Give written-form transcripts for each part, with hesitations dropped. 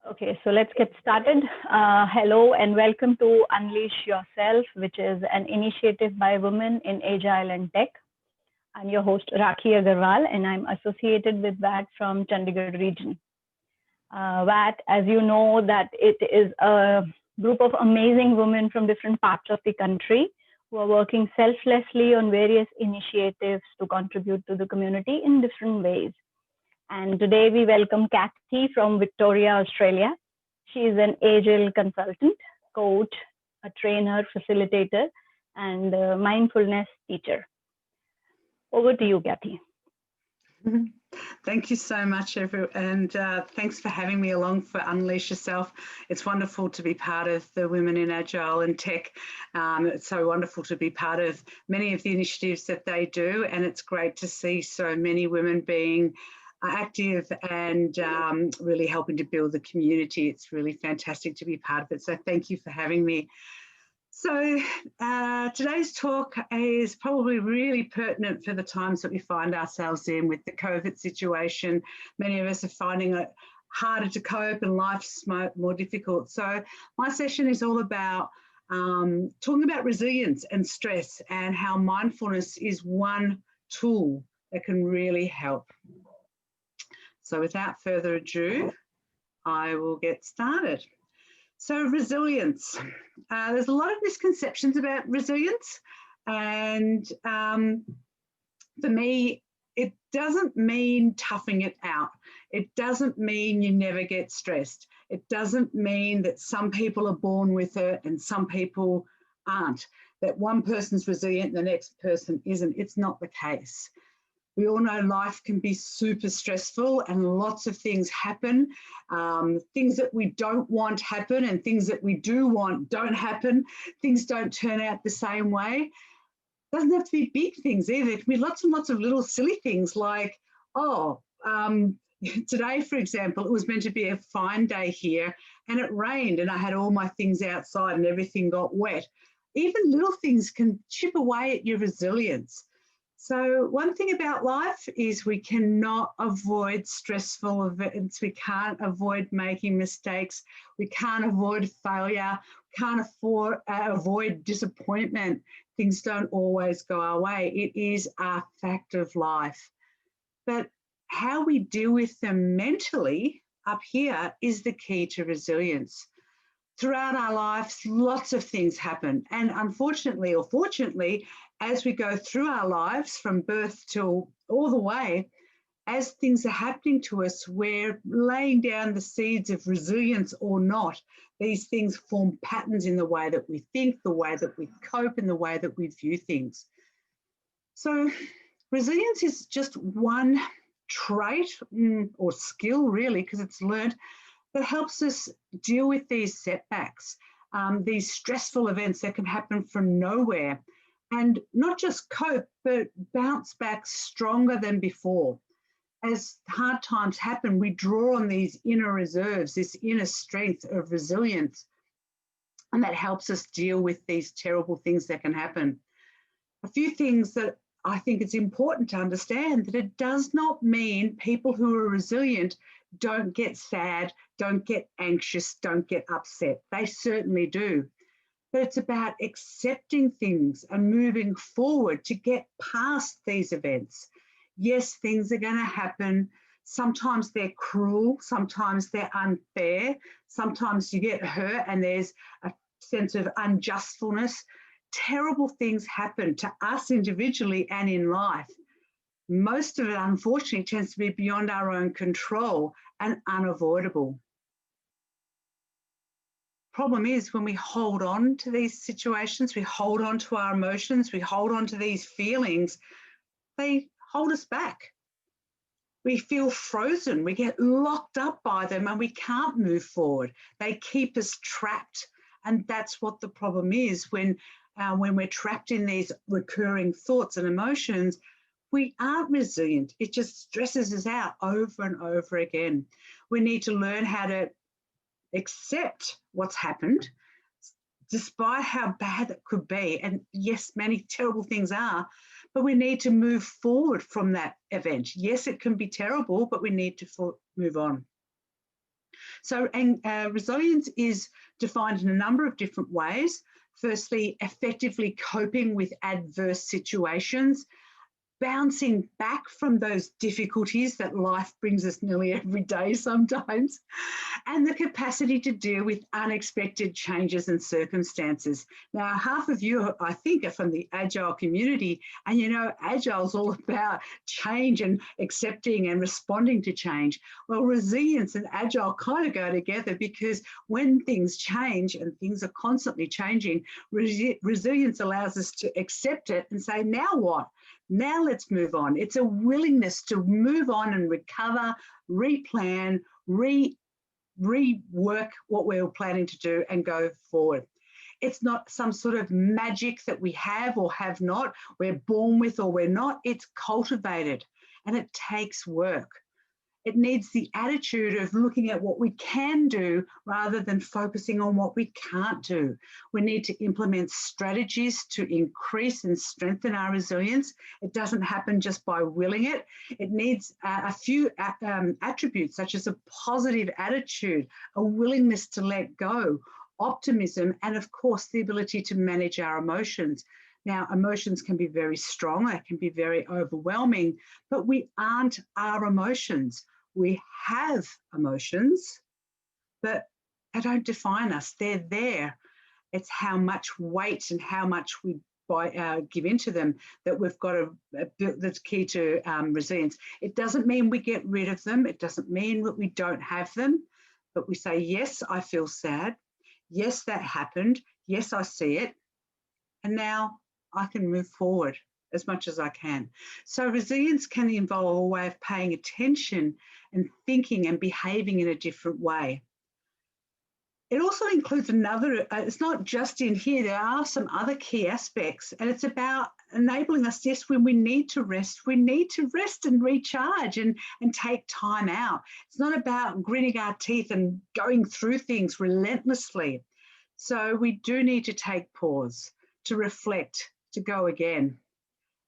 Okay, so let's get started. Hello and welcome to Unleash Yourself, which is an initiative by women in Agile and Tech. I'm your host, Rakhi Agarwal, and I'm associated with VAT from Chandigarh region. VAT, as you know, that it is a group of amazing women from different parts of the country who are working selflessly on various initiatives to contribute to the community in different ways. And today we welcome Kathy from Victoria, Australia. She is an Agile consultant, coach, a trainer, facilitator, and a mindfulness teacher. Over to you, Kathy. Thank you so much, everyone, and thanks for having me along for Unleash Yourself. It's wonderful to be part of the Women in Agile and Tech. It's so wonderful to be part of many of the initiatives that they do, and it's great to see so many women being active and really helping to build the community. It's really fantastic to be part of it. So thank you for having me. So today's talk is probably really pertinent for the times that we find ourselves in with the COVID situation. Many of us are finding it harder to cope and life's more difficult. So my session is all about talking about resilience and stress and how mindfulness is one tool that can really help. So without further ado, I will get started. So resilience, there's a lot of misconceptions about resilience, and for me, it doesn't mean toughing it out. It doesn't mean you never get stressed. It doesn't mean that some people are born with it and some people aren't, that one person's resilient and the next person isn't. It's not the case. We all know life can be super stressful and lots of things happen. Things that we don't want happen and things that we do want don't happen. Things don't turn out the same way. Doesn't have to be big things either. It can be lots and lots of little silly things like, today, for example, it was meant to be a fine day here and it rained and I had all my things outside and everything got wet. Even little things can chip away at your resilience. So one thing about life is we cannot avoid stressful events. We can't avoid making mistakes. We can't avoid failure. We can't avoid disappointment. Things don't always go our way. It is a fact of life. But how we deal with them mentally up here is the key to resilience. Throughout our lives, lots of things happen. And unfortunately or fortunately, as we go through our lives from birth till all the way, as things are happening to us, we're laying down the seeds of resilience or not. These things form patterns in the way that we think, the way that we cope, and the way that we view things. So resilience is just one trait or skill, really, because it's learned, that helps us deal with these setbacks, these stressful events that can happen from nowhere, and not just cope, but bounce back stronger than before. As hard times happen, we draw on these inner reserves, this inner strength of resilience, and that helps us deal with these terrible things that can happen. A few things that I think it's important to understand, that it does not mean people who are resilient don't get sad, don't get anxious, don't get upset. They certainly do. But it's about accepting things and moving forward to get past these events. Yes, things are going to happen. Sometimes they're cruel, sometimes they're unfair, sometimes you get hurt and there's a sense of unjustfulness. Terrible things happen to us individually and in life. Most of it, unfortunately, tends to be beyond our own control and unavoidable. Problem is, when we hold on to these situations, we hold on to our emotions, we hold on to these feelings, they hold us back. We feel frozen, we get locked up by them and we can't move forward. They keep us trapped. And that's what the problem is when we're trapped in these recurring thoughts and emotions. We aren't resilient. It just stresses us out over and over again. We need to learn how to accept what's happened, despite how bad it could be. And yes, many terrible things are, but we need to move forward from that event. Yes, it can be terrible, but we need to move on. So, resilience is defined in a number of different ways. Firstly, effectively coping with adverse situations, bouncing back from those difficulties that life brings us nearly every day sometimes, and the capacity to deal with unexpected changes and circumstances. Now, half of you, I think, are from the Agile community, and you know, Agile is all about change and accepting and responding to change. Well, resilience and Agile kind of go together, because when things change, and things are constantly changing, resilience allows us to accept it and say, now what? Now let's move on. It's a willingness to move on and recover, replan, rework what we were planning to do and go forward. It's not some sort of magic that we have or have not, we're born with or we're not. It's cultivated, and it takes work. It needs the attitude of looking at what we can do rather than focusing on what we can't do. We need to implement strategies to increase and strengthen our resilience. It doesn't happen just by willing it. It needs a few attributes, such as a positive attitude, a willingness to let go, optimism, and of course, the ability to manage our emotions. Now, emotions can be very strong, they can be very overwhelming, but we aren't our emotions. We have emotions, but they don't define us. They're there. It's how much weight and how much we give into them that we've got that's key to resilience. It doesn't mean we get rid of them. It doesn't mean that we don't have them, but we say, yes, I feel sad. Yes, that happened. Yes, I see it. And now I can move forward as much as I can. So resilience can involve a way of paying attention and thinking and behaving in a different way. It also includes another, it's not just in here, there are some other key aspects, and it's about enabling us, yes, when we need to rest and recharge and take time out. It's not about gritting our teeth and going through things relentlessly. So we do need to take pause, to reflect, to go again.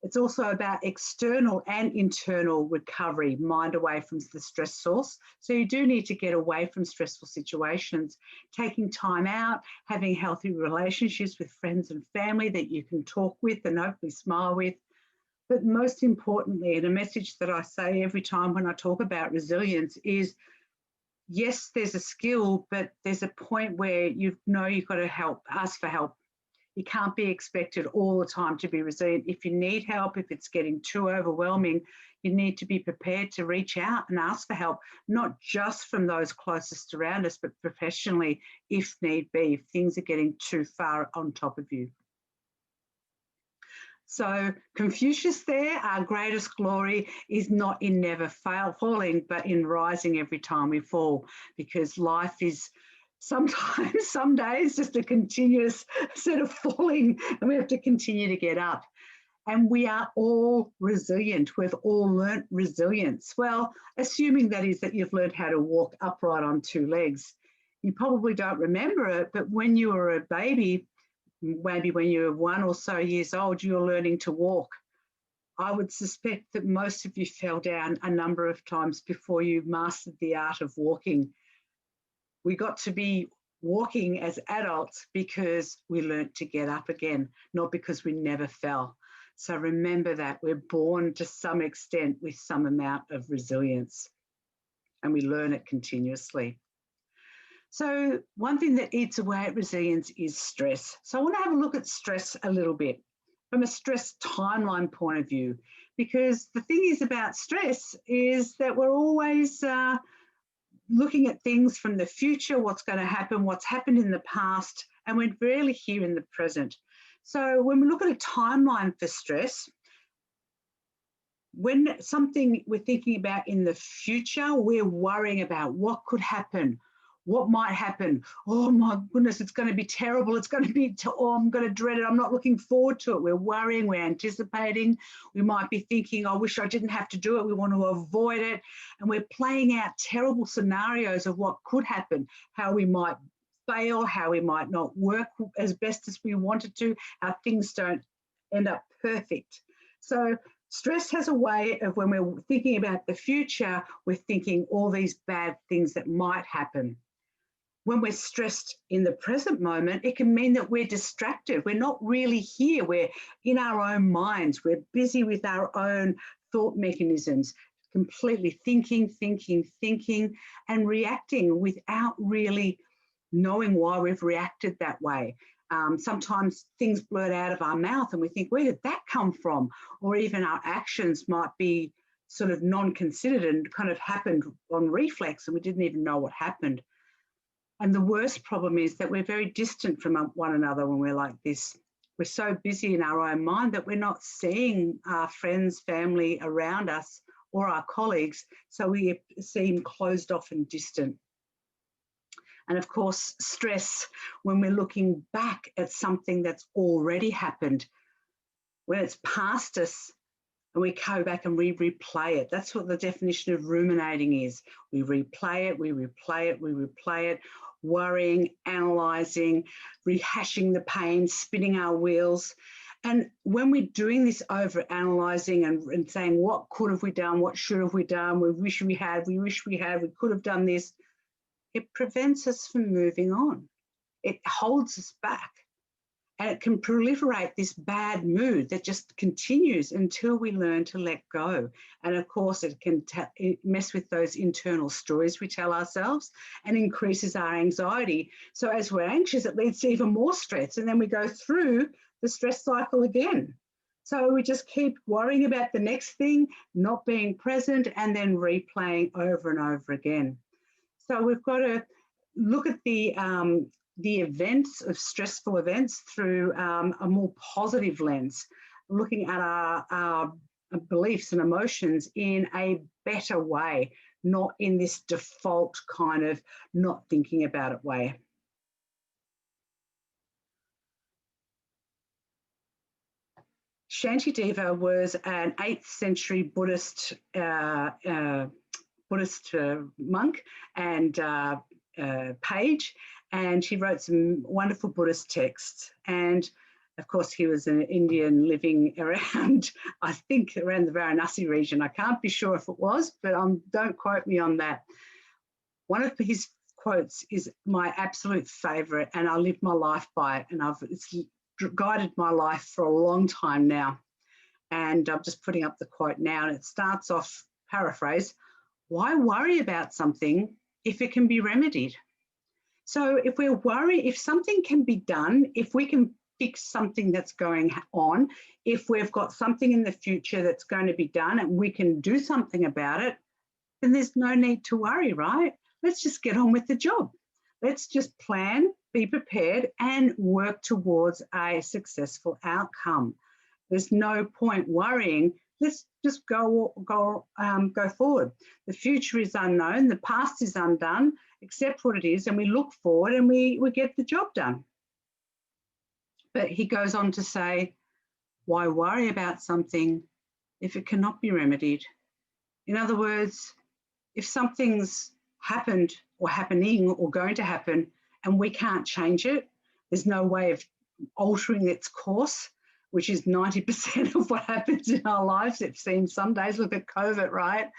It's also about external and internal recovery, mind away from the stress source. So you do need to get away from stressful situations, taking time out, having healthy relationships with friends and family that you can talk with and hopefully smile with. But most importantly, and a message that I say every time when I talk about resilience is, yes, there's a skill, but there's a point where you've got to ask for help. You can't be expected all the time to be resilient. If you need help, if it's getting too overwhelming, you need to be prepared to reach out and ask for help, not just from those closest around us, but professionally, if need be, if things are getting too far on top of you. So Confucius there, our greatest glory is not in never falling, but in rising every time we fall, because life is sometimes, some days, just a continuous set of falling, and we have to continue to get up. And we are all resilient. We've all learnt resilience. Well, assuming that is that you've learned how to walk upright on two legs. You probably don't remember it, but when you were a baby, maybe when you were 1 or so years old, you were learning to walk. I would suspect that most of you fell down a number of times before you mastered the art of walking. We got to be walking as adults because we learnt to get up again, not because we never fell. So remember that we're born to some extent with some amount of resilience, and we learn it continuously. So one thing that eats away at resilience is stress. So I want to have a look at stress a little bit from a stress timeline point of view, because the thing is about stress is that we're always looking at things from the future, what's going to happen, what's happened in the past, and we're rarely here in the present. So when we look at a timeline for stress, when something we're thinking about in the future, we're worrying about what could happen, what might happen. Oh my goodness, it's going to be terrible. It's going to be, I'm going to dread it. I'm not looking forward to it. We're worrying, we're anticipating. We might be thinking, I wish I didn't have to do it. We want to avoid it. And we're playing out terrible scenarios of what could happen, how we might fail, how we might not work as best as we wanted to, how things don't end up perfect. So stress has a way of, when we're thinking about the future, we're thinking all these bad things that might happen. when we're stressed in the present moment, it can mean that we're distracted. We're not really here. We're in our own minds. We're busy with our own thought mechanisms, completely thinking, and reacting without really knowing why we've reacted that way. Sometimes things blurt out of our mouth and we think, where did that come from? Or even our actions might be sort of non-considered and kind of happened on reflex and we didn't even know what happened. And the worst problem is that we're very distant from one another when we're like this. We're so busy in our own mind that we're not seeing our friends, family around us or our colleagues, so we seem closed off and distant. And of course, stress, when we're looking back at something that's already happened, when it's past us, and we go back and we replay it. That's what the definition of ruminating is. We replay it, we replay it, we replay it, worrying, analysing, rehashing the pain, spinning our wheels. And when we're doing this over analysing and saying, what could have we done, what should have we done, we wish we had, we could have done this, it prevents us from moving on. It holds us back. And it can proliferate this bad mood that just continues until we learn to let go. And of course, it can mess with those internal stories we tell ourselves and increases our anxiety. So as we're anxious, it leads to even more stress. And then we go through the stress cycle again. So we just keep worrying about the next thing, not being present, and then replaying over and over again. So we've got to look at the events of stressful events through a more positive lens, looking at our beliefs and emotions in a better way, not in this default kind of not thinking about it way. Shantideva was an 8th century Buddhist monk and page, and he wrote some wonderful Buddhist texts. And of course, he was an Indian living around, I think, around the Varanasi region. I can't be sure if it was, but don't quote me on that. One of his quotes is my absolute favourite, and I live my life by it, and it's guided my life for a long time now. And I'm just putting up the quote now, and it starts off, paraphrase, why worry about something if it can be remedied? So if we're worried, if something can be done, if we can fix something that's going on, if we've got something in the future that's going to be done and we can do something about it, then there's no need to worry, right? Let's just get on with the job. Let's just plan, be prepared, and work towards a successful outcome. There's no point worrying. Let's just go forward. The future is unknown. The past is undone. Accept what it is, and we look forward and we get the job done. But he goes on to say, why worry about something if it cannot be remedied? In other words, if something's happened or happening or going to happen and we can't change it, there's no way of altering its course, which is 90% of what happens in our lives, it seems some days. Look at COVID, right?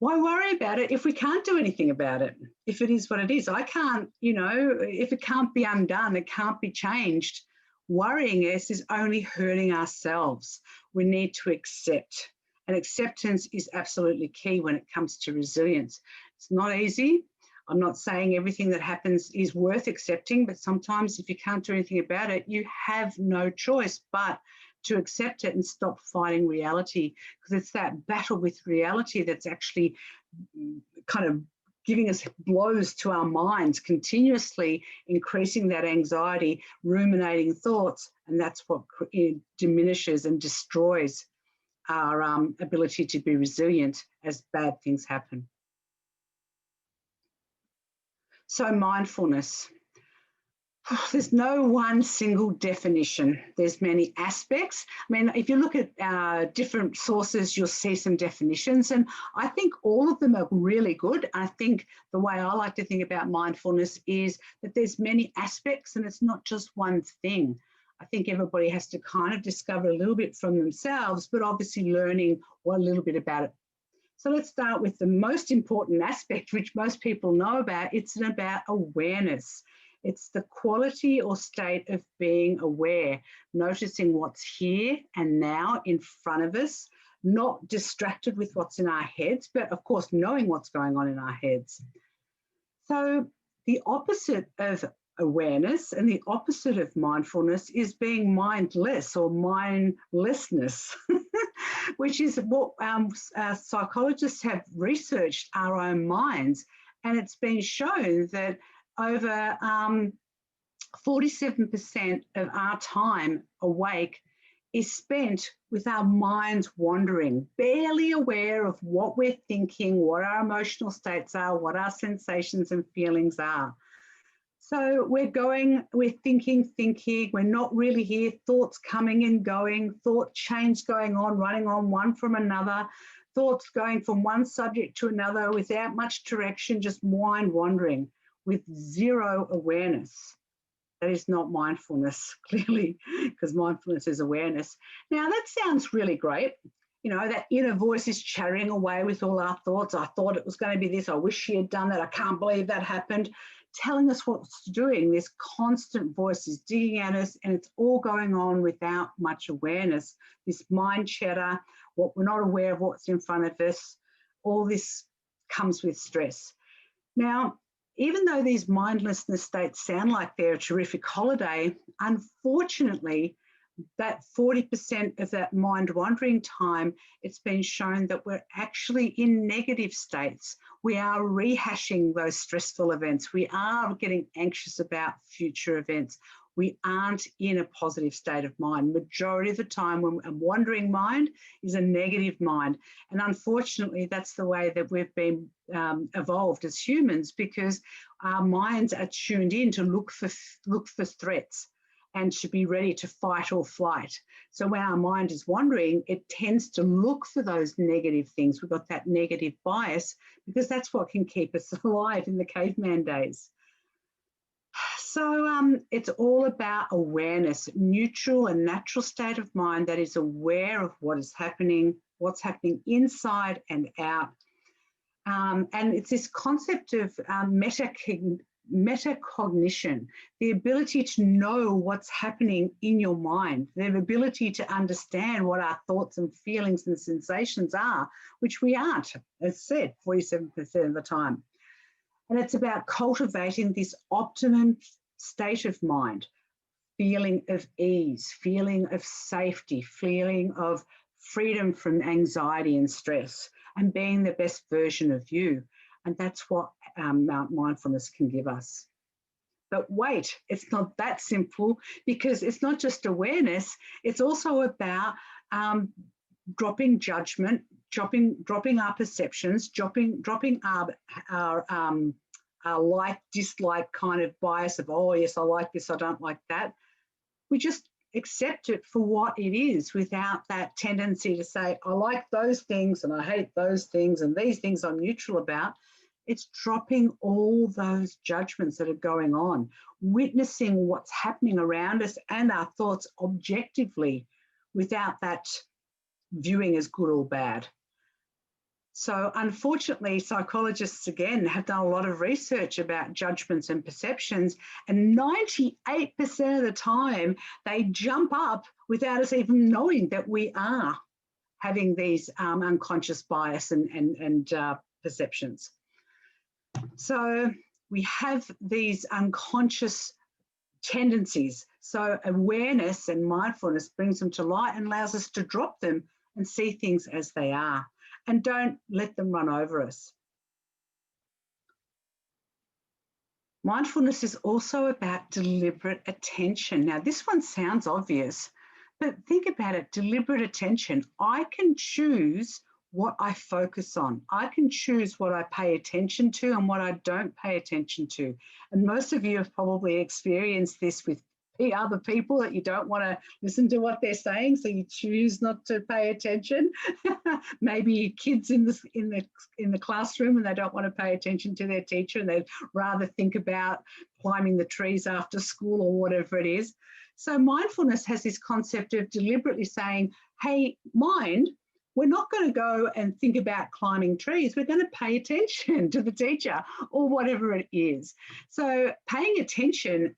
Why worry about it if we can't do anything about it? If it is what it is, I can't, if it can't be undone, it can't be changed. Worrying us is only hurting ourselves. We need to accept. And acceptance is absolutely key when it comes to resilience. It's not easy. I'm not saying everything that happens is worth accepting, but sometimes if you can't do anything about it, you have no choice but to accept it and stop fighting reality, because it's that battle with reality that's actually kind of giving us blows to our minds, continuously increasing that anxiety, ruminating thoughts, and that's what diminishes and destroys our ability to be resilient as bad things happen. So mindfulness. There's no one single definition. There's many aspects. I mean, if you look at different sources, you'll see some definitions, and I think all of them are really good. I think the way I like to think about mindfulness is that there's many aspects and it's not just one thing. I think everybody has to kind of discover a little bit from themselves, but obviously learning a little bit about it So let's start with the most important aspect, which most people know about. It's about awareness. It's the quality or state of being aware, noticing what's here and now in front of us, not distracted with what's in our heads, but of course, knowing what's going on in our heads. So the opposite of awareness and the opposite of mindfulness is being mindless or mindlessness, which is what psychologists have researched our own minds. And it's been shown that over 47% of our time awake is spent with our minds wandering, barely aware of what we're thinking, what our emotional states are, what our sensations and feelings are. So we're thinking, we're not really here, thoughts coming and going, thought chains going on, running on one from another, thoughts going from one subject to another without much direction, just mind wandering with zero awareness. That is not mindfulness, clearly, because mindfulness is awareness. Now, that sounds really great. You know, that inner voice is chattering away with all our thoughts. I thought it was going to be this. I wish she had done that. I can't believe that happened. Telling us what it's doing. This constant voice is digging at us, and it's all going on without much awareness. This mind chatter, what we're not aware of what's in front of us, all this comes with stress. Now, even though these mindlessness states sound like they're a terrific holiday, unfortunately, that 40% of that mind wandering time, it's been shown that we're actually in negative states. We are rehashing those stressful events. We are getting anxious about future events. We aren't in a positive state of mind. Majority of the time, when a wandering mind is a negative mind. And unfortunately, that's the way that we've been evolved as humans, because our minds are tuned in to look for threats and to be ready to fight or flight. So when our mind is wandering, it tends to look for those negative things. We've got that negative bias because that's what can keep us alive in the caveman days. So it's all about awareness, neutral and natural state of mind that is aware of what is happening, what's happening inside and out. And it's this concept of metacognition, the ability to know what's happening in your mind, the ability to understand what our thoughts and feelings and sensations are, which we aren't, as said, 47% of the time. And it's about cultivating this optimum state of mind, feeling of ease, feeling of safety, feeling of freedom from anxiety and stress, and being the best version of you. And that's what mindfulness can give us. But wait, it's not that simple, because it's not just awareness, it's also about dropping judgment, dropping our perceptions, dropping our like, dislike kind of bias of, oh, yes, I like this, I don't like that. We just accept it for what it is without that tendency to say, I like those things and I hate those things and these things I'm neutral about. It's dropping all those judgments that are going on, witnessing what's happening around us and our thoughts objectively without that viewing as good or bad. So unfortunately, psychologists, again, have done a lot of research about judgments and perceptions, and 98% of the time, they jump up without us even knowing that we are having these unconscious bias and perceptions. So we have these unconscious tendencies. So awareness and mindfulness brings them to light and allows us to drop them and see things as they are, and don't let them run over us. Mindfulness is also about deliberate attention. Now, this one sounds obvious, but think about it, deliberate attention. I can choose what I focus on. I can choose what I pay attention to and what I don't pay attention to. And most of you have probably experienced this with other people, that you don't want to listen to what they're saying, so you choose not to pay attention. Maybe kids in the classroom, and they don't want to pay attention to their teacher, and they'd rather think about climbing the trees after school or whatever it is. So mindfulness has this concept of deliberately saying, hey, mind, we're not going to go and think about climbing trees. We're going to pay attention to the teacher or whatever it is. So paying attention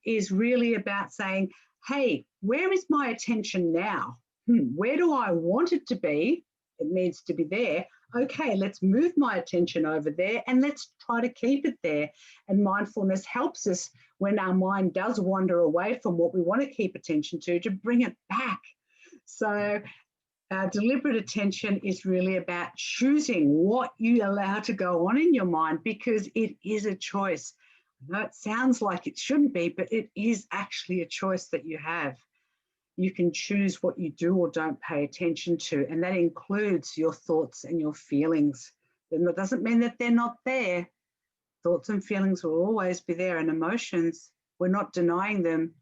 is really about saying, hey, where is my attention now? Where do I want it to be? It needs to be there. Okay, let's move my attention over there and let's try to keep it there. And mindfulness helps us when our mind does wander away from what we want to keep attention to bring it back. So deliberate attention is really about choosing what you allow to go on in your mind, because it is a choice. I know it sounds like it shouldn't be, but it is actually a choice that you have. You can choose what you do or don't pay attention to, and that includes your thoughts and your feelings. And that doesn't mean that they're not there. Thoughts and feelings will always be there, and emotions, we're not denying them,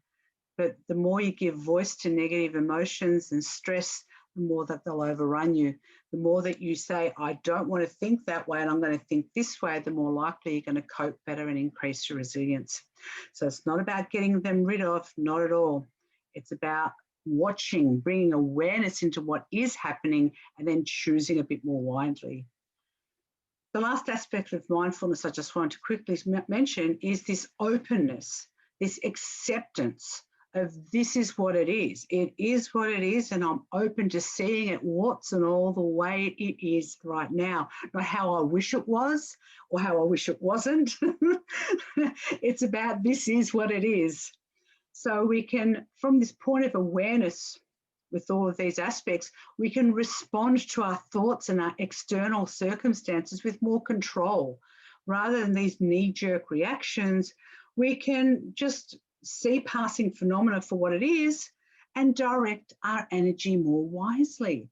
but the more you give voice to negative emotions and stress, the more that they'll overrun you. The more that you say, I don't want to think that way and I'm going to think this way, the more likely you're going to cope better and increase your resilience. So it's not about getting them rid of, not at all. It's about watching, bringing awareness into what is happening, and then choosing a bit more wisely. The last aspect of mindfulness I just want to quickly mention is this openness, this acceptance of this is what it is. It is what it is, and I'm open to seeing it what's and all the way it is right now. Not how I wish it was or how I wish it wasn't. It's about this is what it is. So we can, from this point of awareness with all of these aspects, we can respond to our thoughts and our external circumstances with more control. Rather than these knee-jerk reactions, we can just see passing phenomena for what it is and direct our energy more wisely.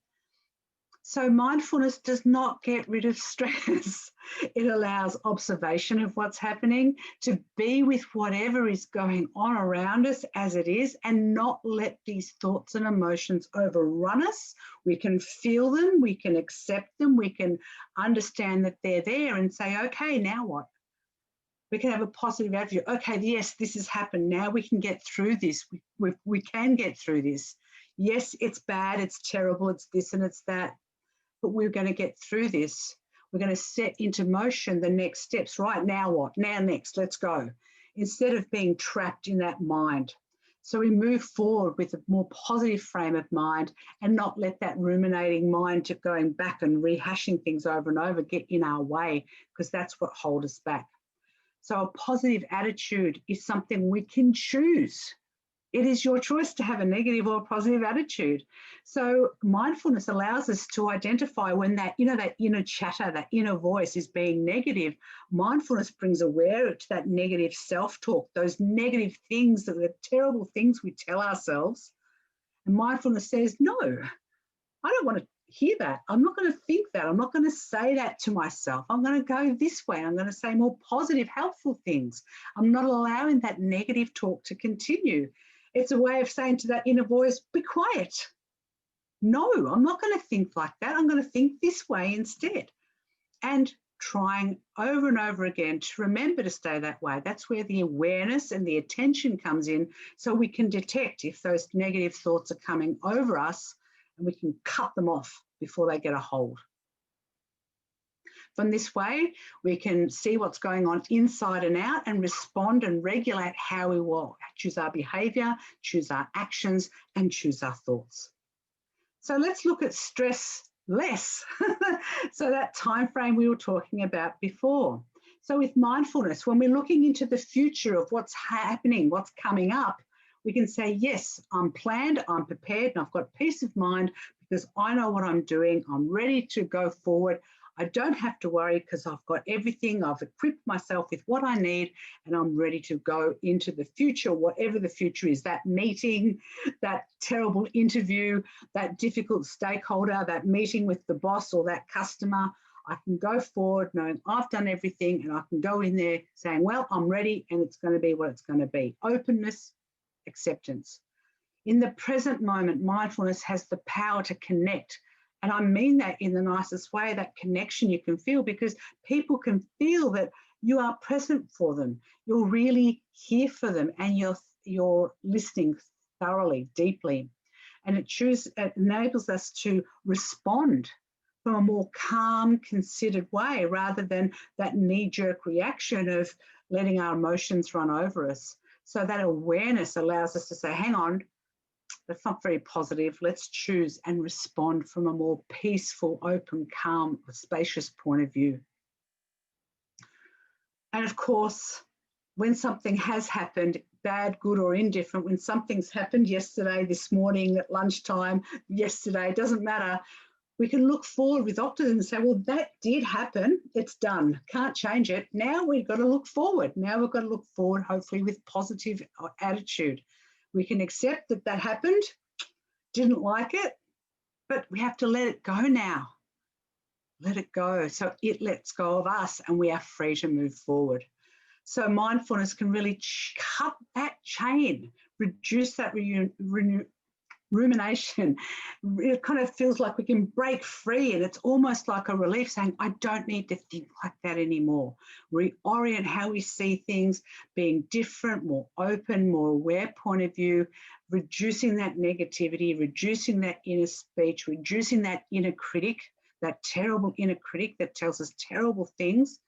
So mindfulness does not get rid of stress. It allows observation of what's happening, to be with whatever is going on around us as it is, and not let these thoughts and emotions overrun us. We can feel them, we can accept them, we can understand that they're there and say, okay, now what? We can have a positive attitude. Okay, yes, this has happened. Now we can get through this. We can get through this. Yes, it's bad, it's terrible, it's this and it's that, but we're going to get through this. We're going to set into motion the next steps. Right, now what? Now next, let's go. Instead of being trapped in that mind. So we move forward with a more positive frame of mind and not let that ruminating mind to going back and rehashing things over and over get in our way, because that's what holds us back. So a positive attitude is something we can choose. It is your choice to have a negative or a positive attitude. So mindfulness allows us to identify when that inner chatter, that inner voice is being negative. Mindfulness brings awareness to that negative self-talk, those negative things, the terrible things we tell ourselves. And mindfulness says, no, I don't want to hear that. I'm not going to think that. I'm not going to say that to myself. I'm going to go this way. I'm going to say more positive, helpful things. I'm not allowing that negative talk to continue. It's a way of saying to that inner voice, be quiet. No, I'm not going to think like that. I'm going to think this way instead. And trying over and over again to remember to stay that way. That's where the awareness and the attention comes in, so we can detect if those negative thoughts are coming over us, and we can cut them off before they get a hold. From this way, we can see what's going on inside and out and respond and regulate how we will choose our behaviour, choose our actions, and choose our thoughts. So let's look at stress less. So that time frame we were talking about before. So with mindfulness, when we're looking into the future of what's happening, what's coming up, we can say, yes, I'm planned, I'm prepared, and I've got peace of mind because I know what I'm doing. I'm ready to go forward. I don't have to worry because I've got everything. I've equipped myself with what I need, and I'm ready to go into the future, whatever the future is, that meeting, that terrible interview, that difficult stakeholder, that meeting with the boss or that customer. I can go forward knowing I've done everything, and I can go in there saying, well, I'm ready, and it's going to be what it's going to be. Openness, acceptance. In the present moment, mindfulness has the power to connect. And I mean that in the nicest way, that connection you can feel, because people can feel that you are present for them. You're really here for them, and you're listening thoroughly, deeply. and it enables us to respond from a more calm, considered way rather than that knee-jerk reaction of letting our emotions run over us. So that awareness allows us to say, hang on, that's not very positive. Let's choose and respond from a more peaceful, open, calm, spacious point of view. And of course, when something has happened, bad, good, or indifferent, when something's happened yesterday, this morning, at lunchtime, yesterday, it doesn't matter, we can look forward with optimism and say, well, that did happen. It's done. Can't change it. Now we've got to look forward. Now we've got to look forward, hopefully with positive attitude. We can accept that that happened, didn't like it, but we have to let it go now. Let it go. So it lets go of us and we are free to move forward. So mindfulness can really cut that chain, reduce that rumination. It kind of feels like we can break free, and it's almost like a relief saying, I don't need to think like that anymore. Reorient how we see things, being different, more open, more aware point of view, reducing that negativity, reducing that inner speech, reducing that inner critic, that terrible inner critic that tells us terrible things.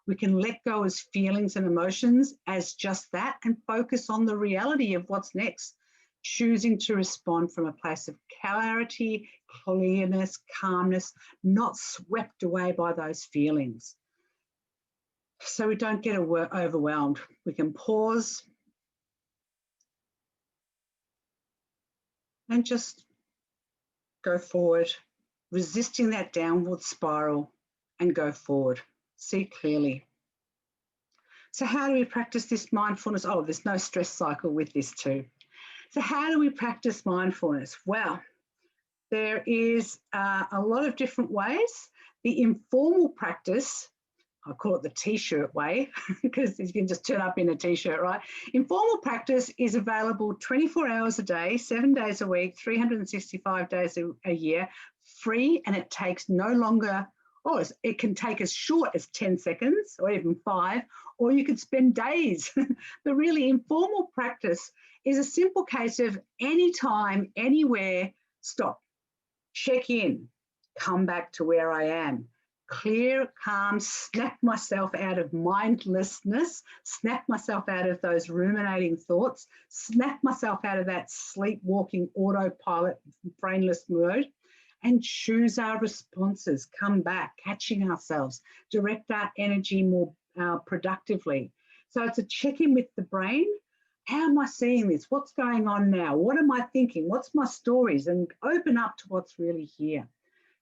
We can let go as feelings and emotions as just that and focus on the reality of what's next, choosing to respond from a place of clarity, clearness, calmness, not swept away by those feelings. So we don't get overwhelmed. We can pause and just go forward, resisting that downward spiral and go forward. See clearly. So how do we practice this mindfulness? Oh, there's no stress cycle with this too. So how do we practice mindfulness? Well, there is a lot of different ways. The informal practice, I call it the t-shirt way, because you can just turn up in a t-shirt, right? Informal practice is available 24 hours a day, 7 days a week, 365 days a year, free, and it takes no longer, it can take as short as 10 seconds or even 5, or you could spend days. The really informal practice is a simple case of anytime, anywhere, stop, check in, come back to where I am. Clear, calm, snap myself out of mindlessness, snap myself out of those ruminating thoughts, snap myself out of that sleepwalking autopilot brainless mode, and choose our responses, come back, catching ourselves, direct our energy more productively. So it's a check-in with the brain. How am I seeing this? What's going on now? What am I thinking? What's my stories? And open up to what's really here.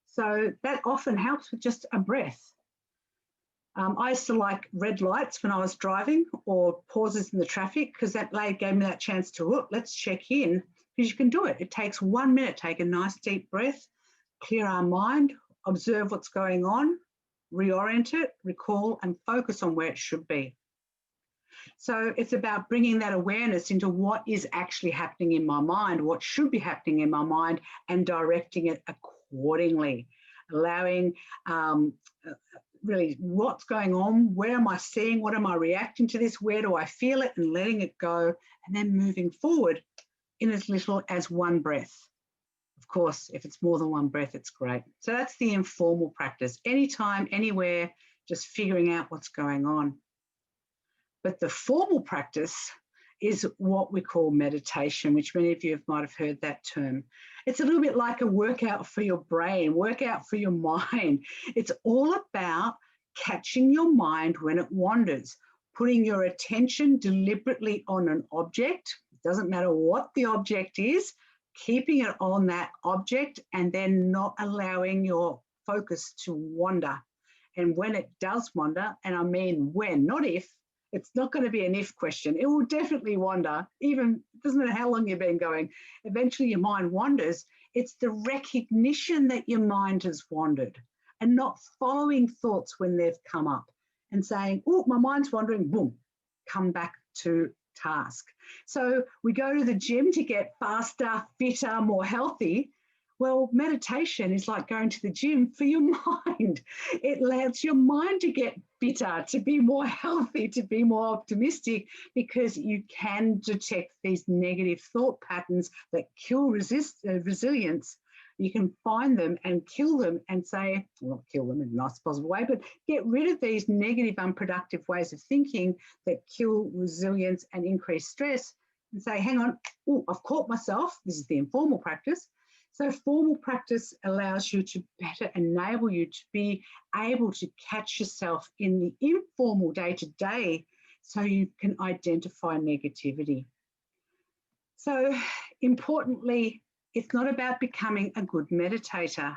So that often helps with just a breath. I used to like red lights when I was driving, or pauses in the traffic, because that gave me that chance to look, let's check in, because you can do it. It takes 1 minute. Take a nice deep breath, clear our mind, observe what's going on, reorient it, recall, and focus on where it should be. So it's about bringing that awareness into what is actually happening in my mind, what should be happening in my mind, and directing it accordingly, allowing really what's going on, where am I seeing, what am I reacting to this, where do I feel it, and letting it go, and then moving forward in as little as one breath. Of course, if it's more than one breath, it's great. So that's the informal practice. Anytime, anywhere, just figuring out what's going on. But the formal practice is what we call meditation, which many of you might have heard that term. It's a little bit like a workout for your brain, workout for your mind. It's all about catching your mind when it wanders, putting your attention deliberately on an object. It doesn't matter what the object is, keeping it on that object and then not allowing your focus to wander. And when it does wander, and I mean when, not if, it's not going to be an if question. It will definitely wander. Even, it doesn't matter how long you've been going. Eventually your mind wanders. It's the recognition that your mind has wandered and not following thoughts when they've come up and saying, oh, my mind's wandering, boom, come back to task. So we go to the gym to get faster, fitter, more healthy. Well, meditation is like going to the gym for your mind. It allows your mind to get fitter, to be more healthy, to be more optimistic, because you can detect these negative thought patterns that kill resilience. You can find them and kill them and say, well, not kill them in a nice possible way, but get rid of these negative, unproductive ways of thinking that kill resilience and increase stress, and say, hang on, oh, I've caught myself. This is the informal practice. So formal practice allows you to better enable you to be able to catch yourself in the informal day-to-day so you can identify negativity. So importantly, it's not about becoming a good meditator.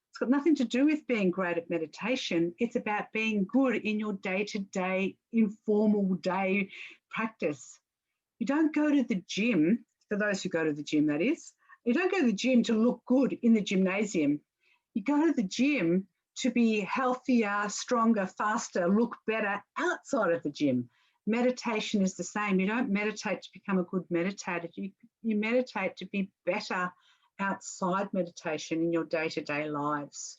It's got nothing to do with being great at meditation. It's about being good in your day-to-day, informal day practice. You don't go to the gym, for those who go to the gym, that is. You don't go to the gym to look good in the gymnasium. You go to the gym to be healthier, stronger, faster, look better outside of the gym. Meditation is the same. You don't meditate to become a good meditator. You meditate to be better outside meditation in your day-to-day lives,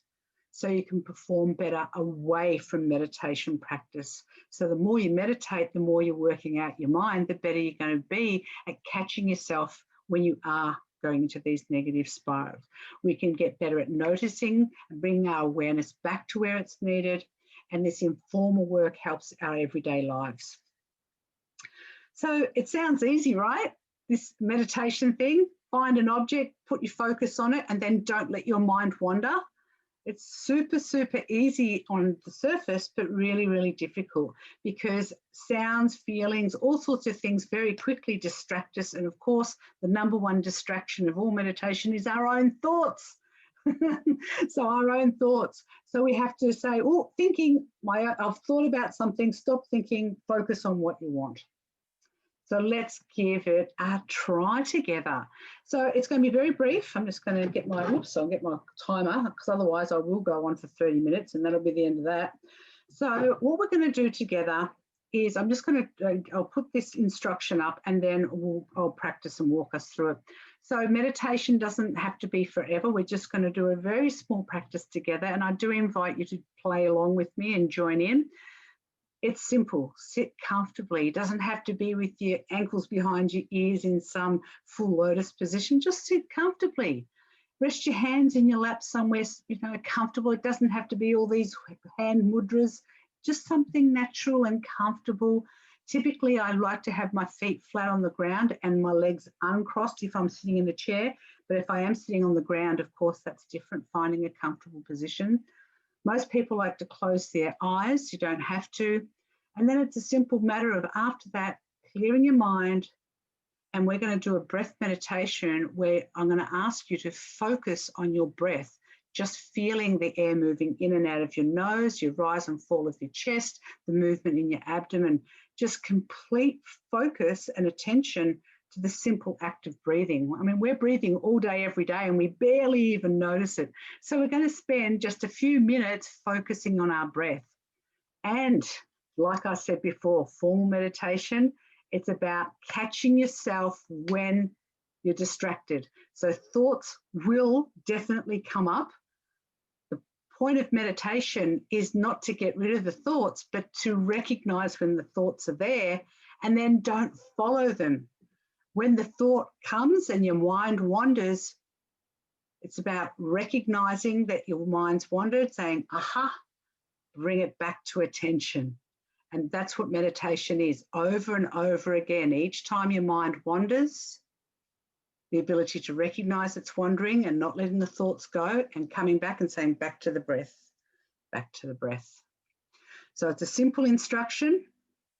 so you can perform better away from meditation practice. So the more you meditate, the more you're working out your mind, the better you're going to be at catching yourself when you are going into these negative spirals. We can get better at noticing and bringing our awareness back to where it's needed. And this informal work helps our everyday lives. So it sounds easy, right? This meditation thing, find an object, put your focus on it, and then don't let your mind wander. It's super, super easy on the surface, but really, really difficult, because sounds, feelings, all sorts of things very quickly distract us. And of course, the number one distraction of all meditation is our own thoughts. So our own thoughts. So we have to say, oh, thinking, I've thought about something, stop thinking, focus on what you want. So let's give it a try together. So it's going to be very brief. I'm just going to get my, I'll get my timer, because otherwise I will go on for 30 minutes and that'll be the end of that. So what we're going to do together is I'm just going to, I'll put this instruction up and then I'll practice and walk us through it. So meditation doesn't have to be forever. We're just going to do a very small practice together, and I do invite you to play along with me and join in. It's simple. Sit comfortably. It doesn't have to be with your ankles behind your ears in some full lotus position. Just sit comfortably. Rest your hands in your lap somewhere, comfortable. It doesn't have to be all these hand mudras. Just something natural and comfortable. Typically, I like to have my feet flat on the ground and my legs uncrossed if I'm sitting in a chair. But if I am sitting on the ground, of course, that's different, finding a comfortable position. Most people like to close their eyes. You don't have to. And then it's a simple matter of, after that, clearing your mind. And we're going to do a breath meditation where I'm going to ask you to focus on your breath, just feeling the air moving in and out of your nose, your rise and fall of your chest, the movement in your abdomen. Just complete focus and attention to the simple act of breathing. I mean, we're breathing all day, every day, and we barely even notice it. So we're going to spend just a few minutes focusing on our breath. And like I said before, formal meditation, it's about catching yourself when you're distracted. So thoughts will definitely come up. The point of meditation is not to get rid of the thoughts, but to recognize when the thoughts are there, and then don't follow them. When the thought comes and your mind wanders, it's about recognizing that your mind's wandered, saying, aha, bring it back to attention. And that's what meditation is, over and over again. Each time your mind wanders, the ability to recognize it's wandering and not letting the thoughts go, and coming back and saying, back to the breath, back to the breath. So it's a simple instruction.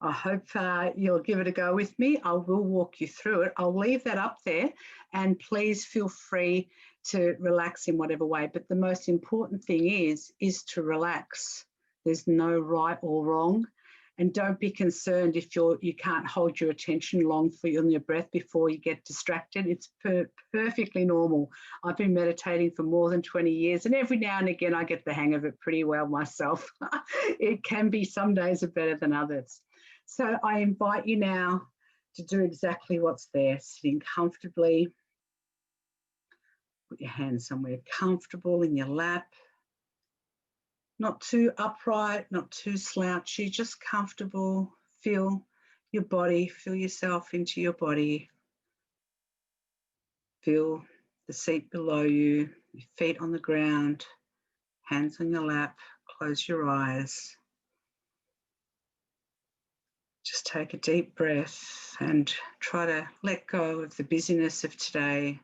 I hope you'll give it a go with me. I will walk you through it. I'll leave that up there, and please feel free to relax in whatever way. But the most important thing is to relax. There's no right or wrong. And don't be concerned if you can't hold your attention long on your breath before you get distracted. It's perfectly normal. I've been meditating for more than 20 years, and every now and again I get the hang of it pretty well myself. It can be, some days are better than others. So I invite you now to do exactly what's there, sitting comfortably, Put your hands somewhere comfortable in your lap. Not too upright, not too slouchy, just comfortable. Feel your body, feel yourself into your body. Feel the seat below you, your feet on the ground, hands on your lap. Close your eyes. Just take a deep breath and try to let go of the busyness of today.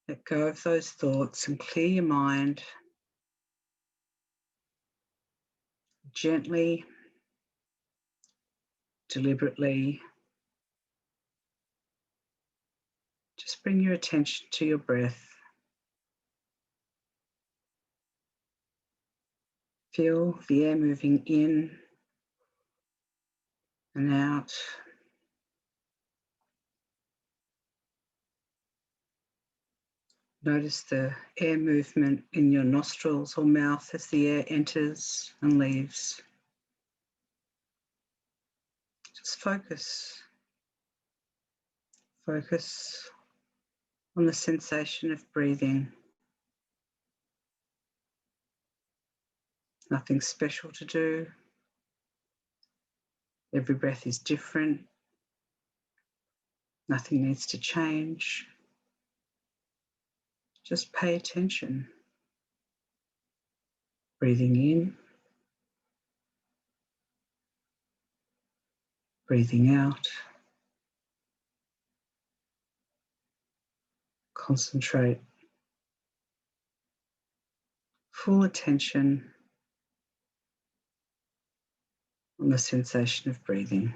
Let go of those thoughts and clear your mind. Gently, deliberately, just bring your attention to your breath. Feel the air moving in and out. Notice the air movement in your nostrils or mouth as the air enters and leaves. Just focus. Focus on the sensation of breathing. Nothing special to do. Every breath is different. Nothing needs to change. Just pay attention. Breathing in, breathing out. Concentrate. Full attention on the sensation of breathing.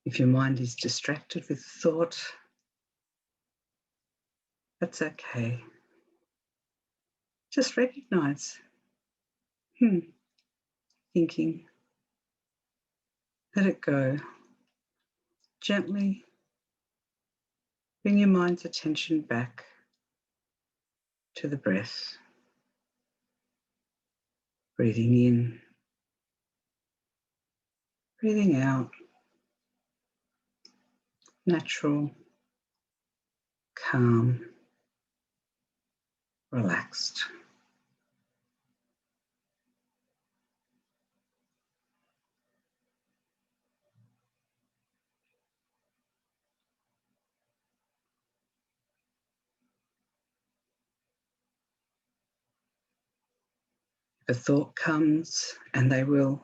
If your mind is distracted with thought, that's okay. Just recognize, thinking. Let it go. Gently bring your mind's attention back to the breath. Breathing in, breathing out. Natural, calm, relaxed. If a thought comes, and they will,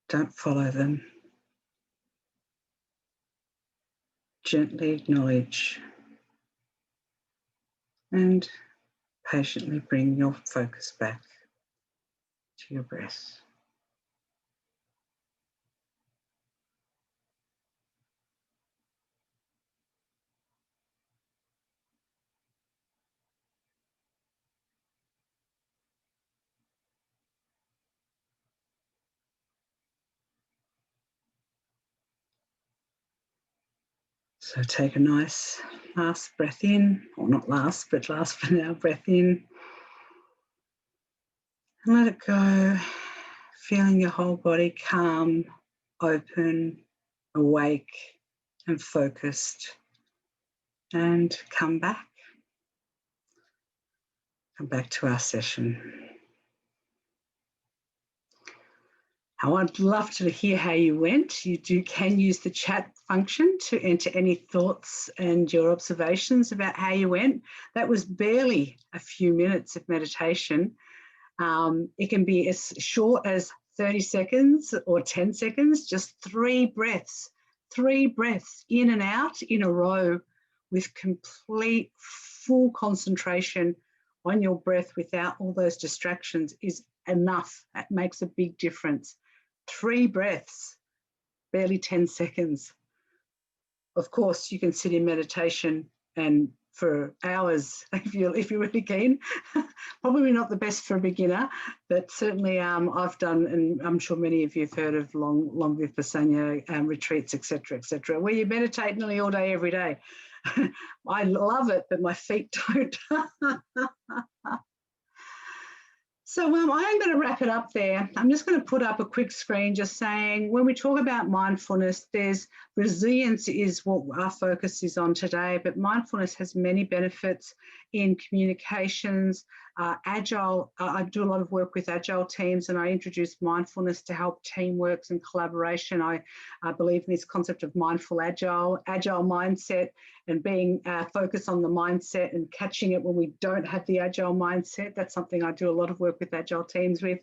don't follow them. Gently acknowledge and patiently bring your focus back to your breath. So take a nice last breath in, or not last, but last for now, breath in. And let it go, feeling your whole body calm, open, awake and focused. And come back to our session. Now, I'd love to hear how you went. You can use the chat function to enter any thoughts and your observations about how you went. That was barely a few minutes of meditation. It can be as short as 30 seconds or 10 seconds, just 3 breaths in and out in a row with complete full concentration on your breath without all those distractions is enough. That makes a big difference. 3 breaths, barely 10 seconds. Of course, you can sit in meditation and for hours if you're really keen. Probably not the best for a beginner, but certainly I've done, and I'm sure many of you have heard of long vipassana retreats, etc., where you meditate nearly all day, every day. I love it, but my feet don't. So I'm going to wrap it up there. I'm just going to put up a quick screen just saying, when we talk about mindfulness, there's resilience is what our focus is on today, but mindfulness has many benefits in communications, agile. I do a lot of work with agile teams, and I introduce mindfulness to help teamwork and collaboration. I believe in this concept of mindful agile mindset, and being focused on the mindset and catching it when we don't have the agile mindset. That's something I do a lot of work with agile teams with.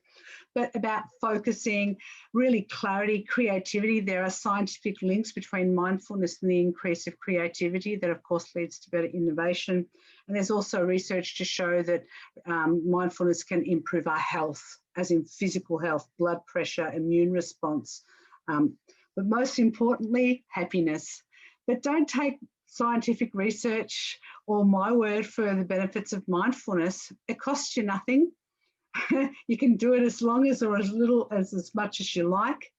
But about focusing, really clarity, creativity. There are scientific links between mindfulness and the increase of creativity that, of course, leads to better innovation. And there's also research to show that mindfulness can improve our health, as in physical health, blood pressure, immune response, but most importantly, happiness. But don't take scientific research or my word for the benefits of mindfulness. It costs you nothing. You can do it as long as or as little as much as you like,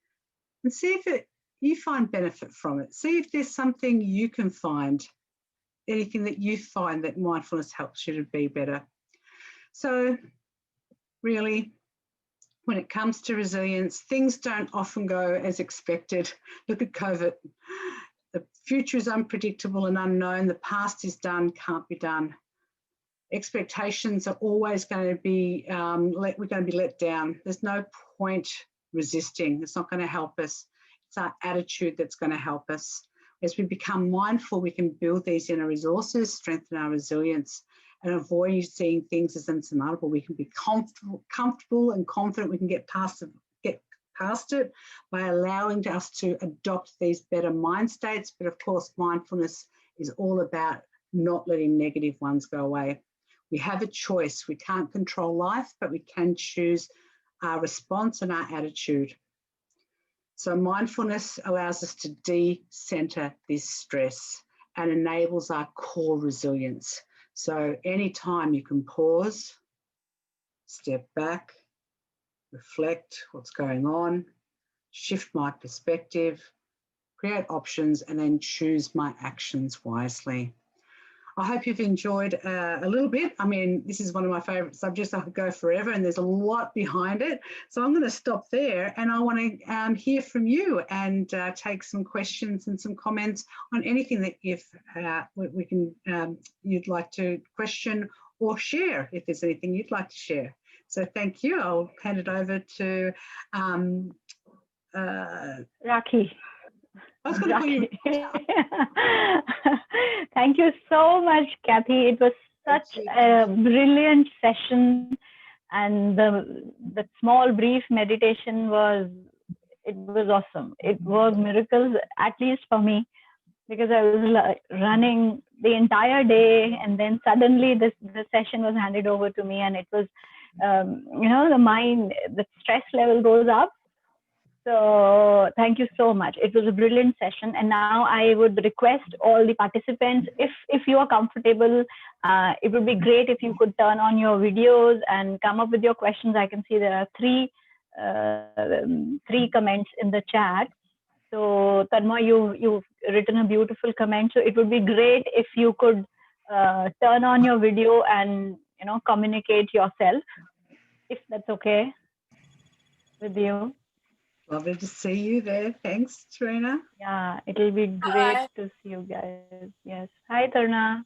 and see if you find benefit from it. See if there's something you can find, anything that you find that mindfulness helps you to be better. So really, when it comes to resilience, things don't often go as expected. Look at COVID. The future is unpredictable and unknown. The past is done, can't be done. Expectations are always going to be, we're going to be let down. There's no point resisting. It's not going to help us. It's our attitude that's going to help us. As we become mindful, we can build these inner resources, strengthen our resilience, and avoid seeing things as insurmountable. We can be comfortable and confident. We can get past it by allowing us to adopt these better mind states. But of course, mindfulness is all about not letting negative ones go away. We have a choice. We can't control life, but we can choose our response and our attitude. So mindfulness allows us to de-center this stress and enables our core resilience. So anytime you can pause, step back, reflect what's going on, shift my perspective, create options, and then choose my actions wisely. I hope you've enjoyed a little bit. I mean, this is one of my favourite subjects. I could go forever, and there's a lot behind it. So I'm going to stop there, and I want to hear from you and take some questions and some comments on anything that you'd like to question or share, if there's anything you'd like to share. So thank you. I'll hand it over to Rakhi. I was going to call you. Thank you so much, Kathy. It was such a brilliant session, and the small brief meditation was awesome. It was miracles, at least for me, because I was running the entire day, and then suddenly the session was handed over to me, and it was the stress level goes up. So thank you so much. It was a brilliant session. And now I would request all the participants, if you are comfortable, it would be great if you could turn on your videos and come up with your questions. I can see there are three comments in the chat. So Tanma, you've written a beautiful comment. So it would be great if you could turn on your video and communicate yourself, if that's okay with you. Lovely to see you there. Thanks, Trina. Yeah, it'll be great to see you guys. Yes. Hi, Tarna.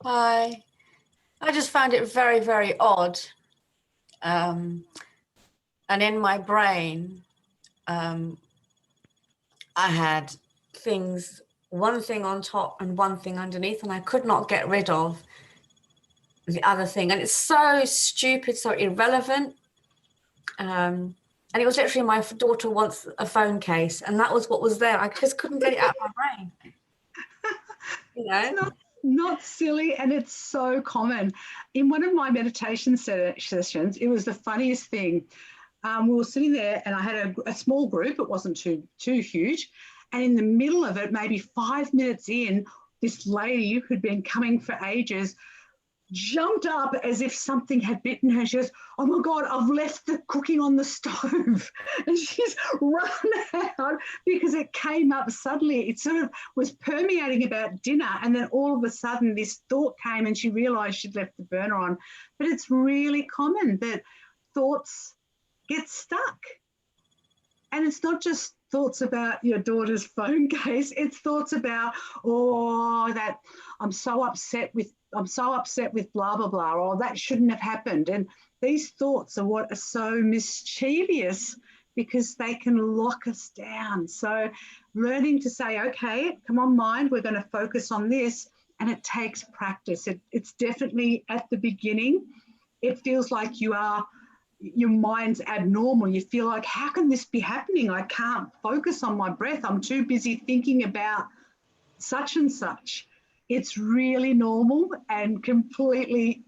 Hi. I just found it very, very odd. And in my brain, I had one thing on top and one thing underneath, and I could not get rid of the other thing. And it's so stupid, so irrelevant. And it was literally, my daughter wants a phone case, and that was what was there. I just couldn't get it out of my brain. It's not silly, and it's so common. In one of my meditation sessions, it was the funniest thing. We were sitting there, and I had a small group. It wasn't too huge. And in the middle of it, maybe 5 minutes in, this lady who'd been coming for ages jumped up as if something had bitten her. She goes, oh my God, I've left the cooking on the stove. And she's run out because it came up suddenly. It sort of was permeating about dinner. And then all of a sudden this thought came and she realized she'd left the burner on. But it's really common that thoughts get stuck. And it's not just thoughts about your daughter's phone case. It's thoughts about, oh, that I'm so upset with blah, blah, blah, or that shouldn't have happened. And these thoughts are what are so mischievous because they can lock us down. So learning to say, okay, come on, mind, we're going to focus on this. And it takes practice. It's definitely at the beginning. It feels like your mind's abnormal. You feel like, how can this be happening? I can't focus on my breath. I'm too busy thinking about such and such. It's really normal and completely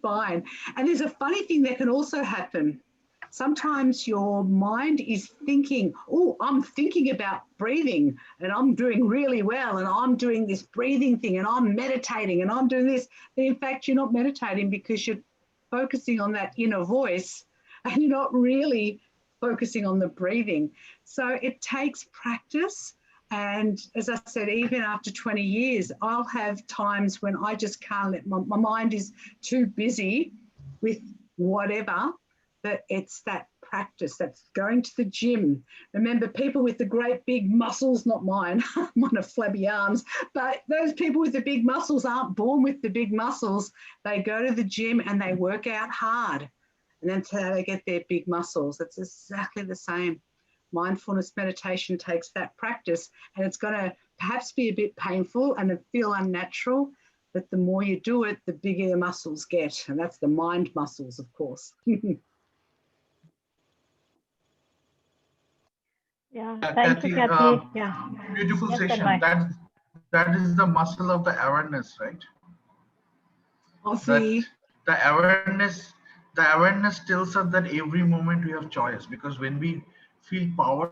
fine. And there's a funny thing that can also happen. Sometimes your mind is thinking, oh, I'm thinking about breathing and I'm doing really well and I'm doing this breathing thing and I'm meditating and I'm doing this. And in fact, you're not meditating because you're focusing on that inner voice and you're not really focusing on the breathing. So it takes practice. And as I said, even after 20 years, I'll have times when I just can't let my mind is too busy with whatever, but it's that practice, that's going to the gym. Remember, people with the great big muscles, not mine, mine have flabby arms, but those people with the big muscles aren't born with the big muscles. They go to the gym and they work out hard. And that's how they get their big muscles. It's exactly the same. Mindfulness meditation takes that practice, and it's going to perhaps be a bit painful and feel unnatural, but the more you do it, the bigger your muscles get. And that's the mind muscles, of course. Yeah, thank you, Kathy. Yeah. Beautiful Yes, session. That is the muscle of the awareness, right? The awareness tells us that every moment we have choice, because when we feel powerless,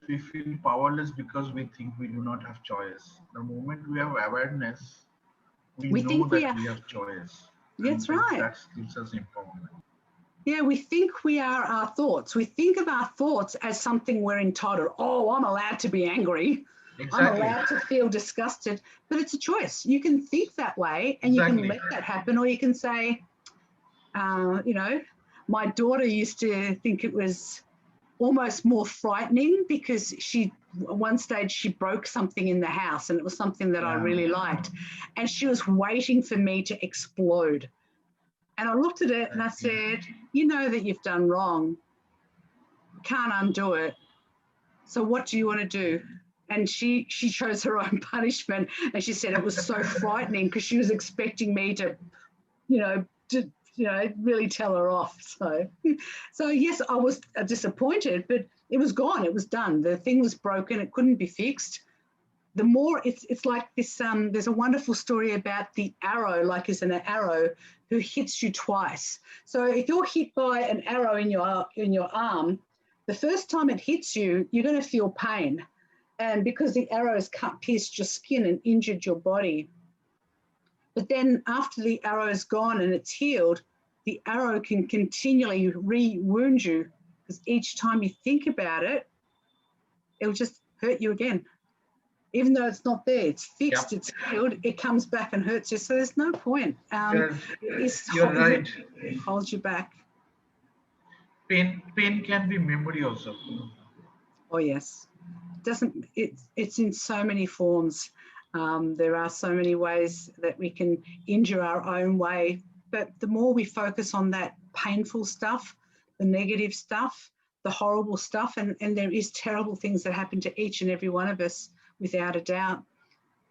we feel powerless because we think we do not have choice. The moment we have awareness, we know that we have choice. That's right. That gives us empowerment. Yeah, we think we are our thoughts. We think of our thoughts as something we're entitled. Oh, I'm allowed to be angry. Exactly. I'm allowed to feel disgusted. But it's a choice. You can think that way and you can let that happen, or you can say, you know, my daughter used to think it was almost more frightening because at one stage she broke something in the house, and it was something that I really liked. And she was waiting for me to explode. And I looked at it and I said, you know that you've done wrong. You can't undo it. So what do you want to do? And she chose her own punishment. And she said it was so frightening because she was expecting me to really tell her off. So yes, I was disappointed, but it was gone. It was done. The thing was broken. It couldn't be fixed. The more it's like this, there's a wonderful story about the arrow, like is an arrow who hits you twice. So if you're hit by an arrow in your arm, the first time it hits you, you're going to feel pain. And because the arrow has pierced your skin and injured your body. But then after the arrow is gone and it's healed, the arrow can continually re-wound you, because each time you think about it, it'll just hurt you again. Even though it's not there, it's fixed, it's healed, it comes back and hurts you. So there's no point. You're right. It holds you back. Pain can be memory also. Oh yes, it's in so many forms. There are so many ways that we can injure our own way. But the more we focus on that painful stuff, the negative stuff, the horrible stuff, and there is terrible things that happen to each and every one of us, without a doubt.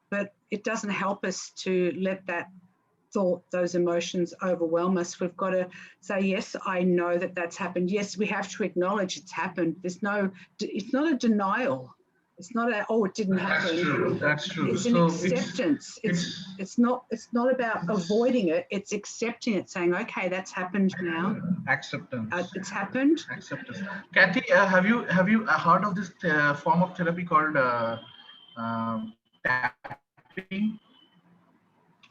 But it doesn't help us to let that thought, those emotions overwhelm us. We've got to say, yes, I know that that's happened. Yes, we have to acknowledge it's happened. It's not a denial. It's not it didn't happen. That's true. It's an acceptance. It's not about avoiding it. It's accepting it, saying, okay, that's happened now. Acceptance. It's happened. Acceptance. Kathy, have you heard of this form of therapy called tapping.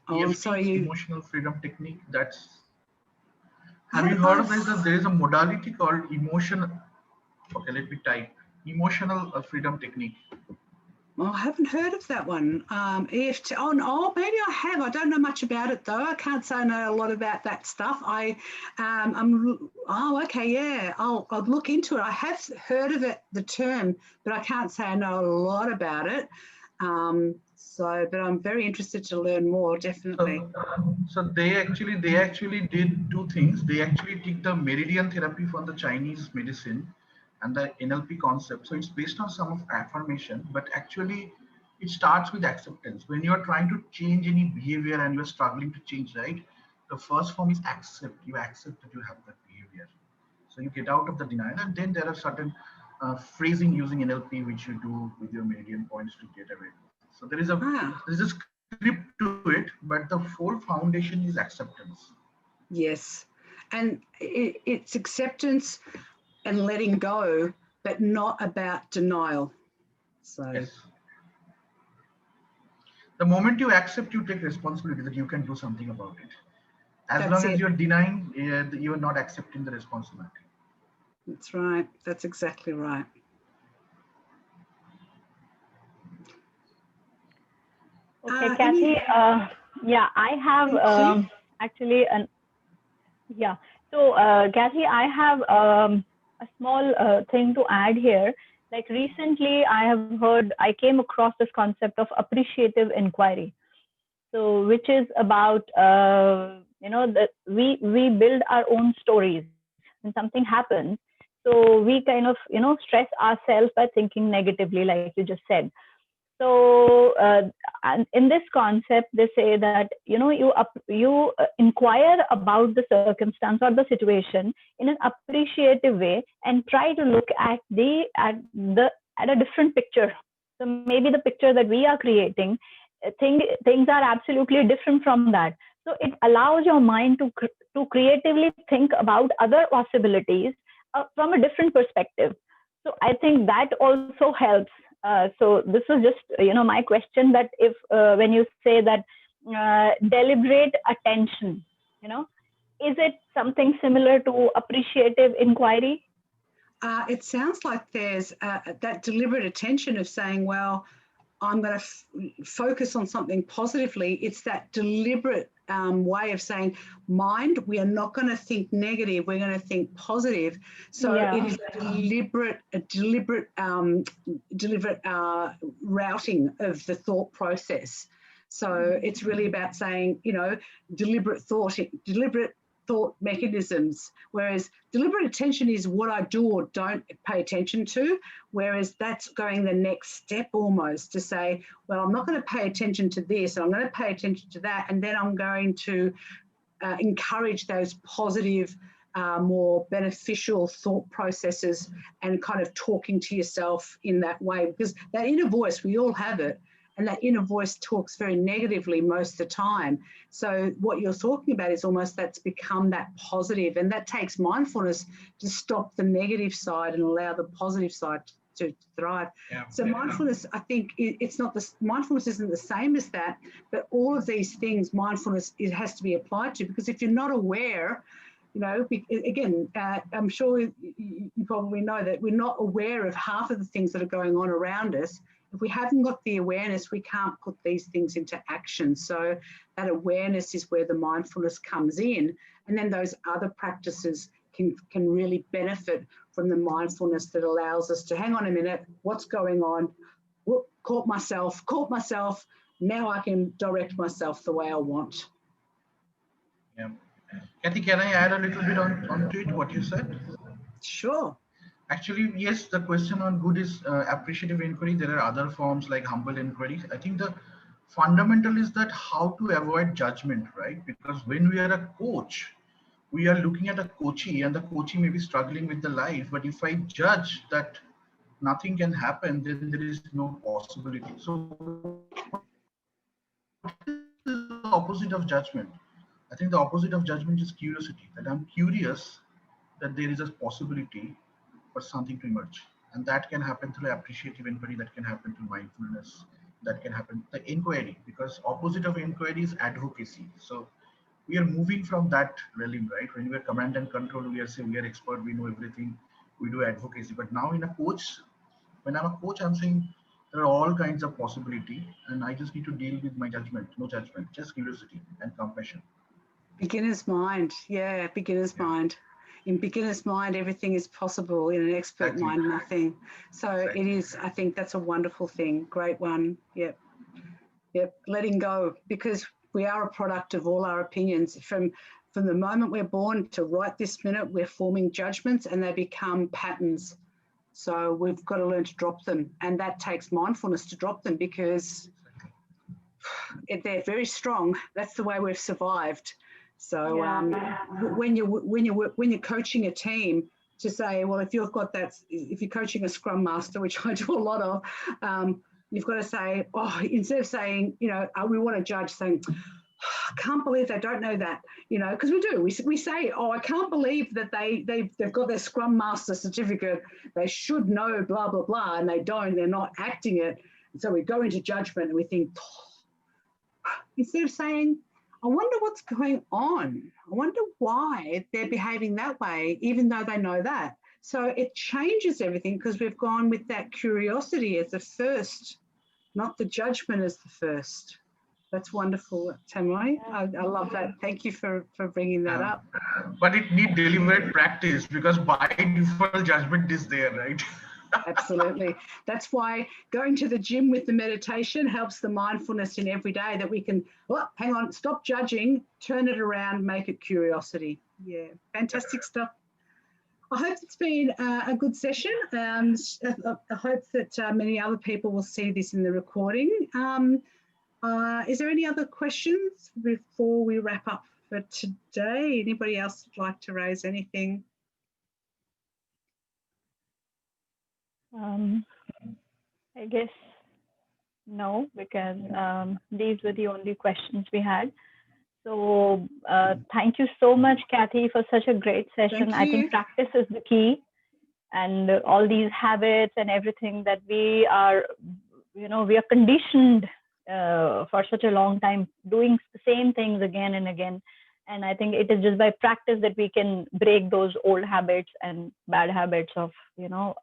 Oh, I'm EFT, sorry, emotional freedom technique. Have I, you heard of I've, this? That there is a modality called emotion. Okay, let me type emotional freedom technique. I haven't heard of that one. EFT. Oh, no, maybe I have. I don't know much about it though. I can't say I know a lot about that stuff. Okay, yeah. I'll look into it. I have heard of it, the term, but I can't say I know a lot about it. But I'm very interested to learn more. Definitely. So they actually did two things. They actually took the meridian therapy from the Chinese medicine and the NLP concept. So it's based on some of affirmation, but actually it starts with acceptance. When you're trying to change any behavior and you're struggling to change, right? The first form is accept. You accept that you have that behavior. So you get out of the denial, and then there are certain phrasing using NLP which you do with your meridian points to get away. So there is a script to it, but the whole foundation is acceptance. Yes, and it's acceptance and letting go, but not about denial. So Yes. The moment you accept, you take responsibility that you can do something about it. As that's long as it. you're denying, you are not accepting the responsibility. That's right. That's exactly right. Okay, Kathy. Yeah, I have actually yeah. So, Kathy, I have a small thing to add here. Like recently, I came across this concept of appreciative inquiry. So, which is about, that we build our own stories when something happens. So we kind of, stress ourselves by thinking negatively, like you just said. So and in this concept they say that you inquire about the circumstance or the situation in an appreciative way and try to look at a different picture. So maybe the picture that we are creating, things are absolutely different from that. So it allows your mind to creatively think about other possibilities from a different perspective. So I think that also helps. So this is just my question, that if when you say that deliberate attention, is it something similar to appreciative inquiry? It sounds like there's that deliberate attention of saying, well, I'm going to focus on something positively. It's that deliberate way of saying, mind, we are not going to think negative. We're going to think positive. So it is a deliberate routing of the thought process. So it's really about saying, deliberate thought mechanisms, whereas deliberate attention is what I do or don't pay attention to, whereas that's going the next step almost to say, well, I'm not going to pay attention to this, and I'm going to pay attention to that, and then I'm going to encourage those positive, more beneficial thought processes and kind of talking to yourself in that way, because that inner voice, we all have it, and that inner voice talks very negatively most of the time. So what you're talking about is almost that's become that positive, and that takes mindfulness to stop the negative side and allow the positive side to thrive. So mindfulness, I think it's not mindfulness isn't the same as that, but all of these things, mindfulness, it has to be applied to, because if you're not aware, again, I'm sure you probably know that we're not aware of half of the things that are going on around us. If we haven't got the awareness, we can't put these things into action. So that awareness is where the mindfulness comes in. And then those other practices can really benefit from the mindfulness that allows us to hang on a minute, what's going on? Whoop, caught myself. Now I can direct myself the way I want. Yeah. Kathy, can I add a little bit onto it, what you said? Sure. Actually, yes, the question on good is appreciative inquiry. There are other forms like humble inquiry. I think the fundamental is that how to avoid judgment, right? Because when we are a coach, we are looking at a coachee, and the coachee may be struggling with the life. But if I judge that nothing can happen, then there is no possibility. So what is the opposite of judgment? I think the opposite of judgment is curiosity, that I'm curious that there is a possibility for something to emerge. And that can happen through appreciative inquiry, that can happen through mindfulness, that can happen. The inquiry, because opposite of inquiry is advocacy. So we are moving from that realm, right? When we are command and control, we are saying we are expert, we know everything, we do advocacy. But now in a coach, when I'm a coach, I'm saying there are all kinds of possibility, and I just need to deal with my judgment, no judgment, just curiosity and compassion. Beginner's mind, yeah, beginner's mind. In beginner's mind, everything is possible. In an expert mind, nothing. So it is, I think that's a wonderful thing. Great one. Yep. Letting go, because we are a product of all our opinions. From the moment we're born to right this minute, we're forming judgments and they become patterns. So we've got to learn to drop them. And that takes mindfulness to drop them, because they're very strong. That's the way we've survived. So when you're coaching a team, to say, well, if you've got that, if you're coaching a scrum master, which I do a lot of, you've got to say, oh, instead of saying, you know, we want to judge, saying, oh, I can't believe they don't know that, you know, because we do. We say, oh, I can't believe that they've got their scrum master certificate. They should know blah, blah, blah, and they don't. They're not acting it. And so we go into judgment and we think, oh, instead of saying, I wonder what's going on. I wonder why they're behaving that way, even though they know that. So it changes everything, because we've gone with that curiosity as the first, not the judgment as the first. That's wonderful, Tamoi. I love that. Thank you for bringing that up. But it needs deliberate practice, because by default judgment is there, right? Absolutely. That's why going to the gym with the meditation helps the mindfulness in every day, that we can, well, hang on, stop judging, turn it around, make it curiosity. Yeah, fantastic stuff. I hope it's been a good session. I hope that many other people will see this in the recording. Is there any other questions before we wrap up for today? Anybody else would like to raise anything? I guess no, because these were the only questions we had. So thank you so much, Kathy, for such a great session. I think practice is the key, and all these habits and everything that we are, you know, we are conditioned for such a long time doing the same things again and again. And I think it is just by practice that we can break those old habits and bad habits of, you know,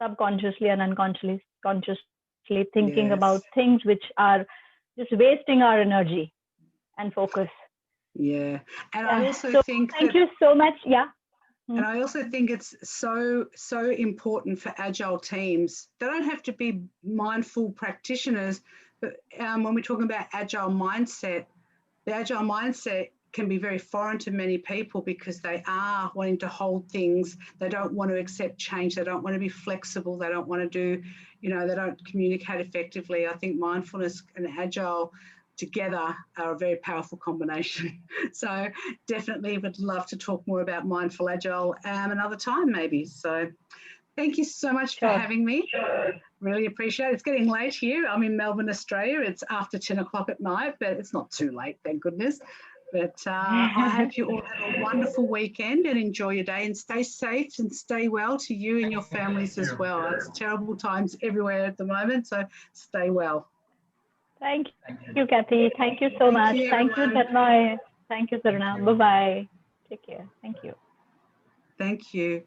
subconsciously and unconsciously thinking about things which are just wasting our energy and focus. Yeah. And I also think thank you so much. Yeah. And I also think it's so important for agile teams. They don't have to be mindful practitioners, but when we're talking about agile mindset, the agile mindset can be very foreign to many people, because they are wanting to hold things. They don't want to accept change. They don't want to be flexible. They don't want to do, you know, they don't communicate effectively. I think mindfulness and agile together are a very powerful combination. So definitely would love to talk more about mindful agile another time maybe. So thank you so much for having me. Really appreciate it. It's getting late here. I'm in Melbourne, Australia. It's after 10 o'clock at night, but it's not too late, thank goodness. But I hope you all have a wonderful weekend and enjoy your day, and stay safe and stay well to you and your families as well. It's terrible times everywhere at the moment, so stay well. Thank you, Kathy. Thank you so much. Thank you, Tanmay. Thank you, Sarana. Bye-bye. Take care. Thank you. Thank you.